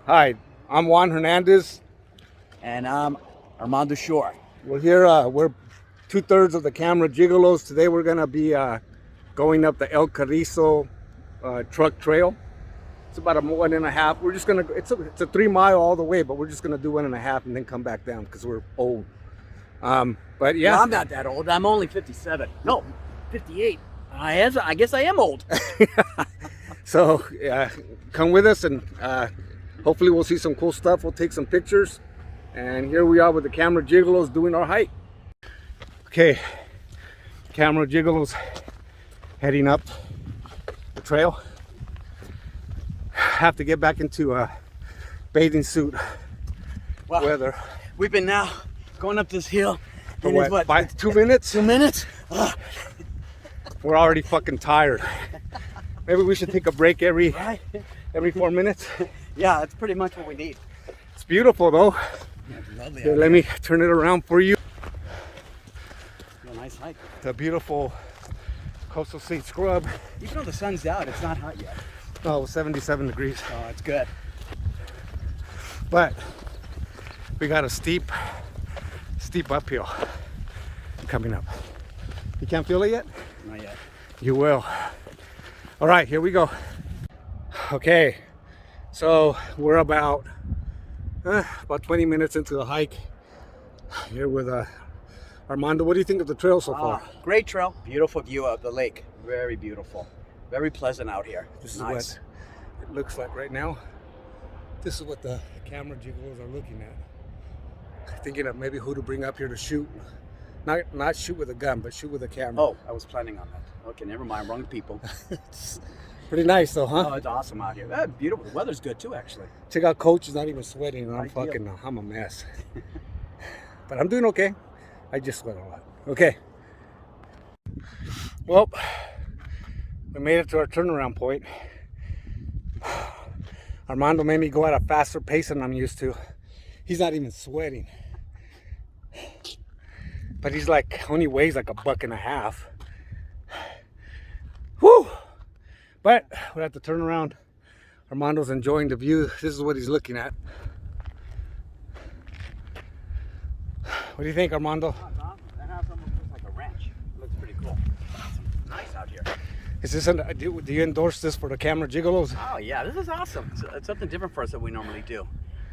Hi, I'm Juan Hernandez. And I'm Armando Shore. We're here, we're 2/3 of the camera Gigolos. Today we're gonna be going up the El Carriso truck trail. It's about a 1.5. We're just gonna, it's a 3 mile all the way, but we're just gonna do 1.5 and then come back down because we're old. But yeah. Well, I'm not that old. I'm only 57. No, 58. I guess I am old. So come with us and hopefully we'll see some cool stuff. We'll take some pictures. And here we are with the camera Gigolos doing our hike. Okay, camera Gigolos heading up the trail. Have to get back into a bathing suit weather. We've been now going up this hill. For what, 2 minutes? 2 minutes? We're already fucking tired. Maybe we should take a break every 4 minutes. Yeah, that's pretty much what we need. It's beautiful though. Yeah, it's lovely. Here, let me turn it around for you. A nice hike. The beautiful coastal state scrub. Even though the sun's out, it's not hot yet. Oh, 77 degrees. Oh, it's good. But we got a steep uphill coming up. You can't feel it yet? Not yet. You will. All right, here we go. Okay, so we're about 20 minutes into the hike here with Armando. What do you think of the trail so far? Great trail. Beautiful view of the lake. Very beautiful. Very pleasant out here. This is nice. what it looks like right now. This is what the camera Gigolos are looking at. Thinking of maybe who to bring up here to shoot. Not shoot with a gun, but shoot with a camera. Oh, I was planning on that. Okay, never mind. Wrong people. It's pretty nice though, huh? Oh, it's awesome out here. Beautiful. The weather's good too, actually. Check out Coach is not even sweating, and I'm a mess. But I'm doing okay. I just sweat a lot. Okay. Well, we made it to our turnaround point. Armando made me go at a faster pace than I'm used to. He's not even sweating. But he's like, only weighs like 1.5 bucks. Whew! But we have to turn around. Armando's enjoying the view. This is what he's looking at. What do you think, Armando? That house almost looks like a ranch. It looks pretty cool. It's nice out here. Is this do you endorse this for the camera Gigolos? Oh yeah, this is awesome. It's something different for us than we normally do.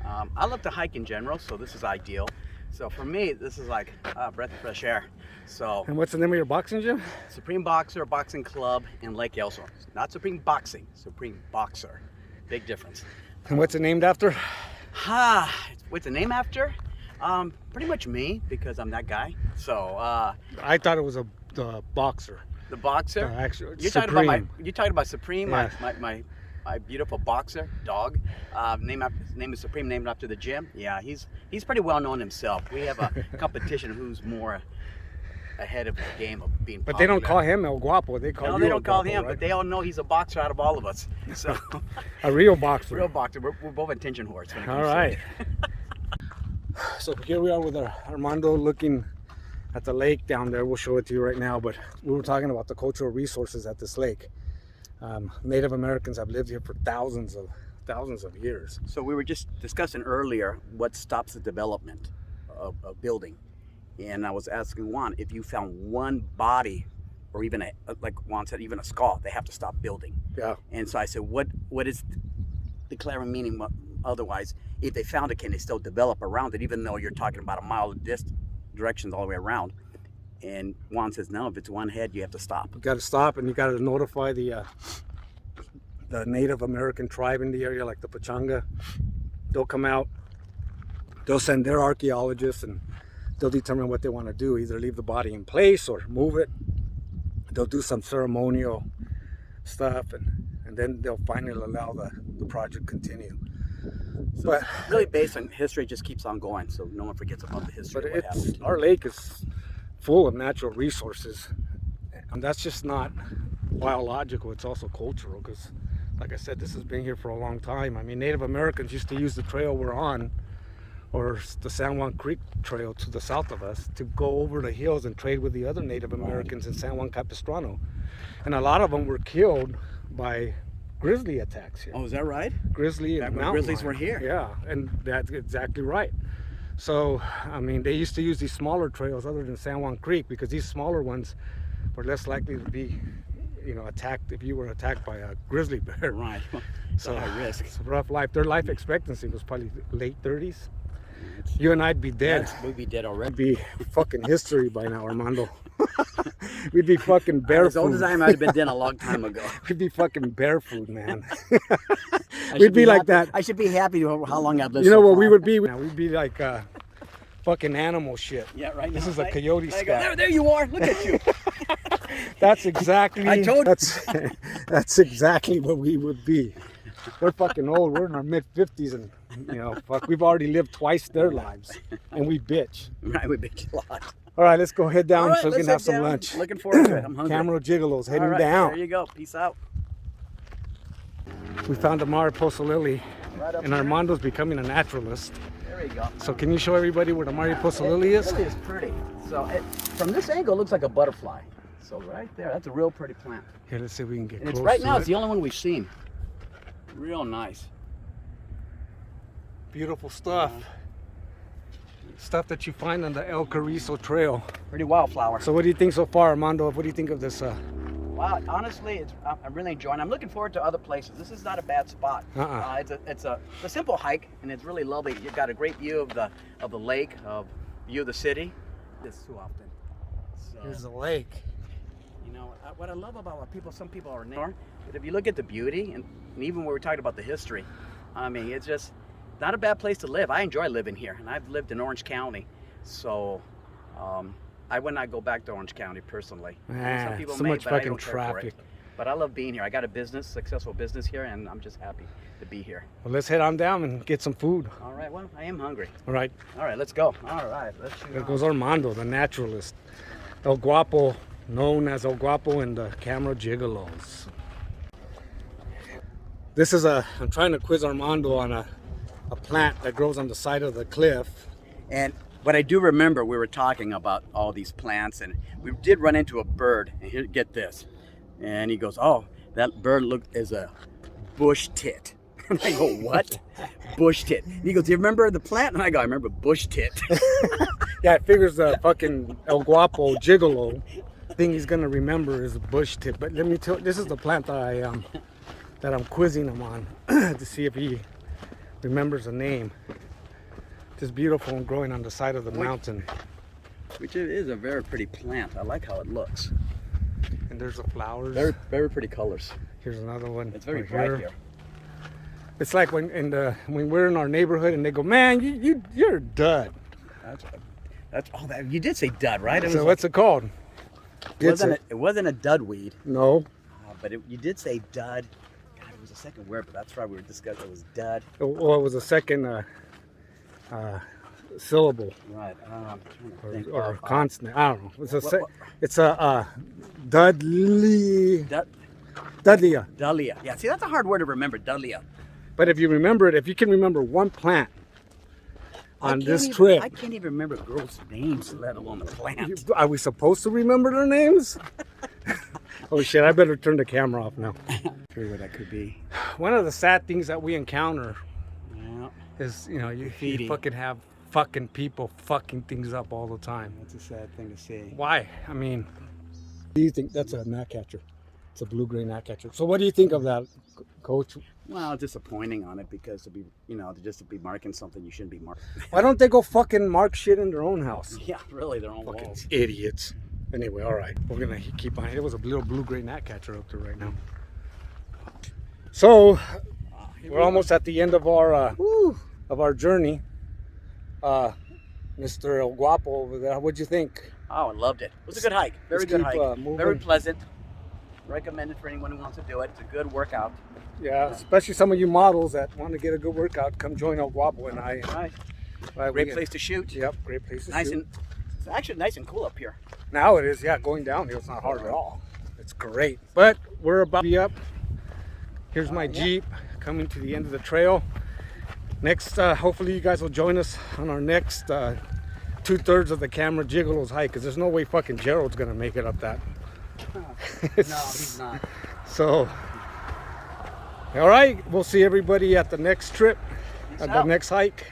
I love to hike in general, so this is ideal. So for me, this is like a breath of fresh air. So. And what's the name of your boxing gym? Supreme Boxer Boxing Club in Lake Elsinore. Not Supreme Boxing, Supreme Boxer. Big difference. And what's it named after? What's the name after? Pretty much me, because I'm that guy. So. I thought it was the boxer. The boxer? You're talking about Supreme, yeah. my beautiful boxer dog. Name is Supreme, named after the gym. Yeah, he's pretty well known himself. We have a competition who's more ahead of the game of being popular. But they don't call him El Guapo. They call they don't call him, right? But they all know he's a boxer out of all of us. So a real boxer. Real boxer. We're both attention whores. All right. So here we are with Armando looking at the lake down there. We'll show it to you right now, but we were talking about the cultural resources at this lake. Native Americans have lived here for thousands of years. So we were just discussing earlier what stops the development of a building, and I was asking Juan, if you found one body, or even like Juan said, even a skull, they have to stop building. Yeah. And so I said, what is the clear meaning? Otherwise, if they found it, can they still develop around it, even though you're talking about a mile directions all the way around? And Juan says, no, if it's one head, you have to stop. You got to stop, and you got to notify the Native American tribe in the area, like the Pachanga. They'll come out, they'll send their archaeologists, and they'll determine what they want to do, either leave the body in place or move it. They'll do some ceremonial stuff, and then they'll finally allow the project continue. So but really based on history, just keeps on going, so no one forgets about the history. But our lake is full of natural resources, and that's just not biological, it's also cultural, because like I said, this has been here for a long time. I mean, Native Americans used to use the trail we're on, or the San Juan Creek Trail to the south of us, to go over the hills and trade with the other Native Americans in San Juan Capistrano. And a lot of them were killed by grizzly attacks here. Oh, is that right? Grizzly and Back when mountain grizzlies lion. were here. Yeah, and that's exactly right. So, I mean, they used to use these smaller trails other than San Juan Creek because these smaller ones were less likely to be, you know, attacked if you were attacked by a grizzly bear. Right. So high risk. It's a rough life. Their life expectancy was probably late 30s. You and I'd be dead. We'd be dead already. We'd be fucking history by now, Armando. We'd be fucking bear As old as I am, I'd have been dead a long time ago. We'd be fucking bear food, man. I We'd should be like happy- that. I should be happy with how long I've lived. You know so what far. we would be? We'd be like fucking animal shit. Yeah, right. This now, is a right? coyote There you go. scat. There you are. Look at you. That's exactly. I told you. That's exactly what we would be. We're fucking old. We're in our mid 50s, and you know, fuck, we've already lived twice their lives, and we bitch. Right, we bitch a lot. All right, let's go head down All right, so we let's can have head some down. lunch. Looking forward to it. I'm hungry. Camera Gigolos heading All right, down. There you go. Peace out. We found a Mariposa lily, Right up and here. Armando's becoming a naturalist. There you go. So can you show everybody where the Mariposa lily is? Lily is pretty. So from this angle, it looks like a butterfly. So right there, that's a real pretty plant. Here, let's see if we can get And it's close right to now, it. it's the only one we've seen. Real nice. Beautiful stuff. Stuff that you find on the El Carriso Trail. Pretty wildflower. So what do you think so far, Armando? What do you think of this? Wow, honestly, I'm really enjoying it. I'm looking forward to other places. This is not a bad spot. It's a simple hike, and it's really lovely. You've got a great view of the lake, view of the city. This too often. So, Here's the lake. you know, what I love about some people are north, but if you look at the beauty, and even when we're talking about the history, I mean, it's just not a bad place to live. I enjoy living here, and I've lived in Orange County, so I would not go back to Orange County personally. Some people so may, much but I fucking don't care for it. traffic. But I love being here. I got a successful business here, and I'm just happy to be here. Well, let's head on down and get some food. All right, well, I am hungry. All right, All right, let's go. All right, let's shoot there on. goes Armando, the naturalist. El Guapo, known as El Guapo in the camera Gigolos. This is I'm trying to quiz Armando on a plant that grows on the side of the cliff. And what I do remember, we were talking about all these plants, and we did run into a bird. And here, get this. And he goes, "Oh, that bird is a bush tit." And I go, "What? Bush tit?" And he goes, "Do you remember the plant?" And I go, "I remember bush tit." Yeah, it figures the fucking El Guapo Gigolo thing he's gonna remember is a bush tip. But let me tell you, this is the plant that I'm quizzing him on to see if he remembers the name. Just beautiful and growing on the side of the mountain. Which it is a very pretty plant. I like how it looks. And there's the flowers. Very, very pretty colors. Here's another one. It's very right bright here. It's like when we're in our neighborhood and they go, "Man, you're a dud." You did say dud, right? So what's it called? It wasn't a dud weed, No. but you did say dud. God, it was a second word, but that's right. We were discussing it was dud. Well, it was a second syllable Right. I'm trying to think. or consonant. I don't know. What- It's a Dudley. Dudleya. Dahlia. Yeah. See, that's a hard word to remember. Dahlia. But if you remember it, if you can remember one plant on this trip, I can't even remember girls' names, let alone the plant. are we supposed to remember their names? Oh shit! I better turn the camera off now. Sure what that could be. One of the sad things that we encounter Yeah. is, you Graffiti. fucking have fucking people fucking things up all the time. That's a sad thing to see. Why? I mean, do you think that's a gnatcatcher? It's a blue-gray gnatcatcher. So what do you think of that, Coach? Well, disappointing on it because to be marking something you shouldn't be marking. Why don't they go fucking mark shit in their own house? Yeah, really, their own Fucking walls. idiots. Anyway, all right. We're gonna keep on. It was a little blue-gray gnatcatcher up there right now. So we're almost at the end of our journey. Mr. El Guapo over there, what'd you think? Oh, I loved it. It was a good hike. Very Let's good keep, hike. moving. Very pleasant. Recommended for anyone who wants to do it. It's a good workout. Yeah, especially some of you models that want to get a good workout, come join El Guapo and I. Right. Right, Great place to shoot. Yep, great place to Nice shoot. and it's actually nice and cool up here. Now it is, yeah, going downhill, it's not hard at all. It's great. But we're about to be up. Here's my Jeep coming to the end of the trail. Next, hopefully you guys will join us on our next 2/3 of the Camera Gigolos hike, because there's no way fucking Gerald's gonna make it up that. No, he's not. So All right, we'll see everybody at the next trip, at the out. next hike.